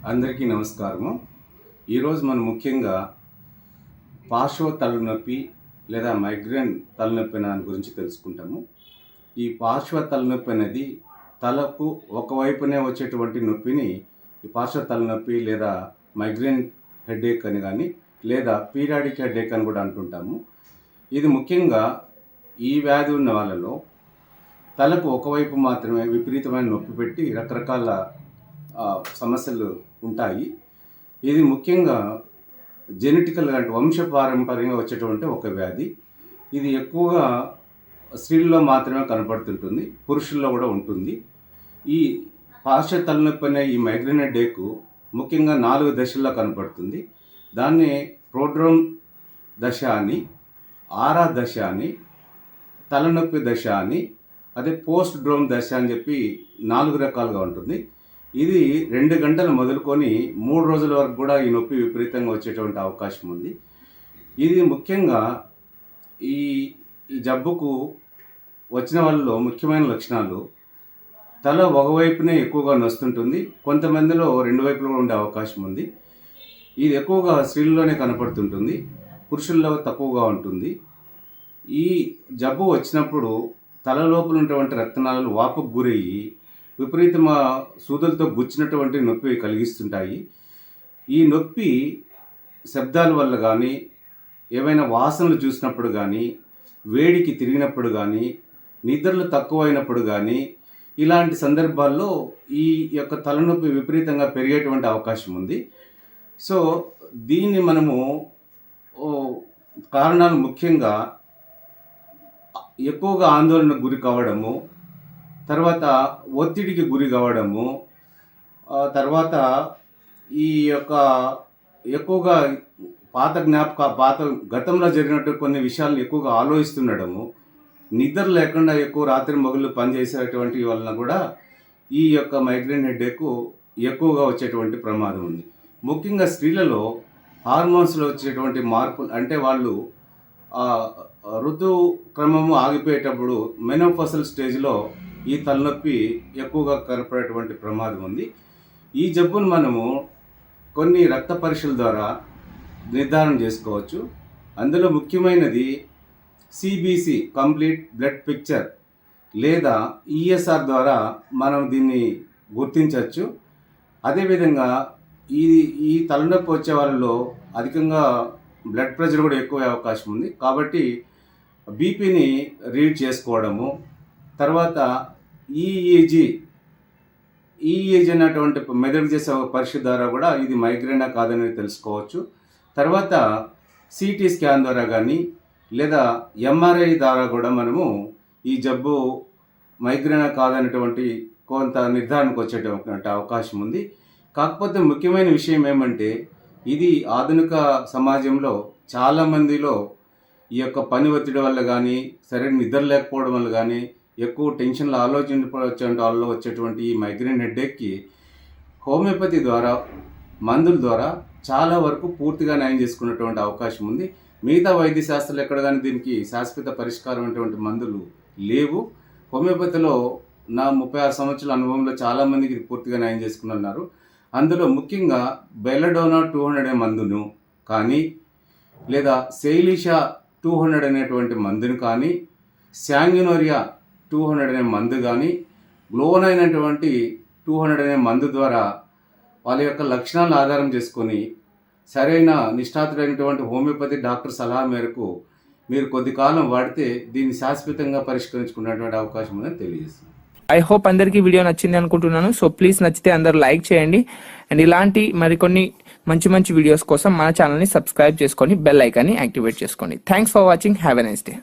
అందరికీ నమస్కారము. ఈరోజు మనం ముఖ్యంగా పార్శ్వ తలనొప్పి లేదా మైగ్రేన్ తలనొప్పి దాని గురించి తెలుసుకుంటాము. ఈ పార్శ్వ తలనొప్పి అనేది తలకు ఒకవైపునే వచ్చేటువంటి నొప్పిని ఈ పార్శ్వ తలనొప్పి లేదా మైగ్రేన్ హెడేక్ అని కానీ లేదా పీరియాడిక్ హెడేక్ అని కూడా అంటుంటాము. ఇది ముఖ్యంగా ఈ వ్యాధి ఉన్న వాళ్ళలో తలకు ఒకవైపు మాత్రమే విపరీతమైన నొప్పి పెట్టి రకరకాల సమస్యలు ఉంటాయి. ఇది ముఖ్యంగా జెనెటికల్గా అంటే వంశపారంపర్యంగా వచ్చేటువంటి ఒక వ్యాధి. ఇది ఎక్కువగా స్త్రీల్లో మాత్రమే కనపడుతుంటుంది, పురుషుల్లో కూడా ఉంటుంది. ఈ పార్శ్వ తలనొప్పి అనే ఈ మైగ్రేన్ హెడేక్ ముఖ్యంగా 4 దశల్లో కనపడుతుంది. దాన్ని ప్రోడ్రోమ్ దశ అని, ఆరా దశ అని, తలనొప్పి దశ అని, అదే పోస్ట్ డ్రోమ్ దశ అని చెప్పి 4 రకాలుగా ఉంటుంది. ఇది 2 గంటలు మొదలుకొని 3 రోజుల వరకు కూడా ఈ నొప్పి విపరీతంగా వచ్చేటువంటి అవకాశం ఉంది. ఇది ముఖ్యంగా ఈ జబ్బుకు వచ్చిన వాళ్ళలో ముఖ్యమైన లక్షణాలు తల ఒకవైపునే ఎక్కువగా నొస్తుంటుంది, కొంతమందిలో 2 వైపులు కూడా ఉండే అవకాశం ఉంది. ఇది ఎక్కువగా స్త్రీల్లోనే కనపడుతుంటుంది, పురుషుల్లో తక్కువగా ఉంటుంది. ఈ జబ్బు వచ్చినప్పుడు తల లోపల ఉన్నటువంటి రక్తనాళాలు వాపుకు గురయ్యి విపరీతమైన సూదులతో గుచ్చినటువంటి నొప్పి కలిగిస్తుంటాయి. ఈ నొప్పి శబ్దాల వల్ల కానీ, ఏవైనా వాసనలు చూసినప్పుడు కానీ, వేడికి తిరిగినప్పుడు కానీ, నిద్రలు తక్కువైనప్పుడు కానీ, ఇలాంటి సందర్భాల్లో ఈ యొక్క తలనొప్పి విపరీతంగా పెరిగేటువంటి అవకాశం ఉంది. సో దీన్ని మనము కారణాలు ముఖ్యంగా ఎక్కువగా ఆందోళనకు గురి కావడము, తర్వాత ఒత్తిడికి గురి కావడము, తర్వాత ఈ యొక్క ఎక్కువగా పాత గతంలో జరిగినట్టు కొన్ని విషయాలను ఎక్కువగా ఆలోచిస్తుండడము, నిద్ర లేకుండా ఎక్కువ రాత్రి మొగుళ్ళు పనిచేసేటువంటి వలన కూడా ఈ యొక్క మైగ్రేన్ హెడేక్ ఎక్కువగా వచ్చేటువంటి ప్రమాదం ఉంది. ముఖ్యంగా స్త్రీలలో హార్మోన్స్లో వచ్చేటువంటి మార్పులు, అంటే వాళ్ళు ఋతువు క్రమము ఆగిపోయేటప్పుడు మెనోపాసల్ స్టేజ్లో ఈ తలనొప్పి ఎక్కువగా కనపడేటువంటి ప్రమాదం ఉంది. ఈ జబ్బును మనము కొన్ని రక్త పరీక్షల ద్వారా నిర్ధారణ చేసుకోవచ్చు. అందులో ముఖ్యమైనది సిబిసి కంప్లీట్ బ్లడ్ పిక్చర్ లేదా ఈఎస్ఆర్ ద్వారా మనం దీన్ని గుర్తించవచ్చు. అదేవిధంగా ఈ తలనొప్పి వచ్చే వాళ్ళలో అధికంగా బ్లడ్ ప్రెషర్ కూడా ఎక్కువ అవకాశం ఉంది. కాబట్టి బీపీని రీడ్ చేసుకోవడము, తర్వాత ఈఈజీ అనేటువంటి మెదడు చేసే ఒక పరీక్ష ద్వారా కూడా ఇది మైగ్రేనా కాదని తెలుసుకోవచ్చు. తర్వాత సిటీ స్కాన్ ద్వారా కానీ లేదా ఎంఆర్ఐ ద్వారా కూడా మనము ఈ జబ్బు మైగ్రేనా కాదనేటువంటి కొంత నిర్ధారణకు వచ్చేటువంటి అవకాశం ఉంది. కాకపోతే ముఖ్యమైన విషయం ఏమంటే, ఇది ఆధునిక సమాజంలో చాలామందిలో ఈ యొక్క పని ఒత్తిడి వల్ల కానీ, సరైన నిద్ర లేకపోవడం వల్ల కానీ, ఎక్కువ టెన్షన్లు ఆలోచించే వాళ్ళలో వచ్చేటువంటి ఈ మైగ్రేన్ హెడేక్కి హోమియోపతి ద్వారా, మందుల ద్వారా చాలా వరకు పూర్తిగా నయం చేసుకున్నటువంటి అవకాశం ఉంది. మిగతా వైద్య శాస్త్రాలు ఎక్కడ కానీ దీనికి శాశ్వత పరిష్కారం అనేటువంటి మందులు లేవు. హోమియోపతిలో నా 36 సంవత్సరాల అనుభవంలో చాలామందికి ఇది పూర్తిగా నయం చేసుకున్నారు. అందులో ముఖ్యంగా బెల్లడోనా 200 అనే మందును కానీ, లేదా సెయిలిషా 200 అనేటువంటి మందును కానీ, శాంగ్యునోరియా 200 అనే మందు కానీ, గ్లోన్ అయినటువంటి 200 అనే మందు ద్వారా వాళ్ళ యొక్క లక్షణాలను ఆధారం చేసుకొని సరైన నిష్ణాతుడైనటువంటి హోమియోపతి డాక్టర్ సలహా మేరకు మీరు కొద్ది కాలం వాడితే దీన్ని శాశ్వతంగా పరిష్కరించుకునేటువంటి అవకాశం ఉందని తెలియజేస్తుంది. ఐ హోప్ అందరికీ వీడియో నచ్చింది అనుకుంటున్నాను. సో ప్లీజ్ నచ్చితే అందరూ లైక్ చేయండి. అండ్ ఇలాంటి మరికొన్ని మంచి వీడియోస్ కోసం మన ఛానల్ని సబ్స్క్రైబ్ చేసుకొని బెల్ ఐకాన్ని యాక్టివేట్ చేసుకోండి. Thanks for watching. Have a nice day.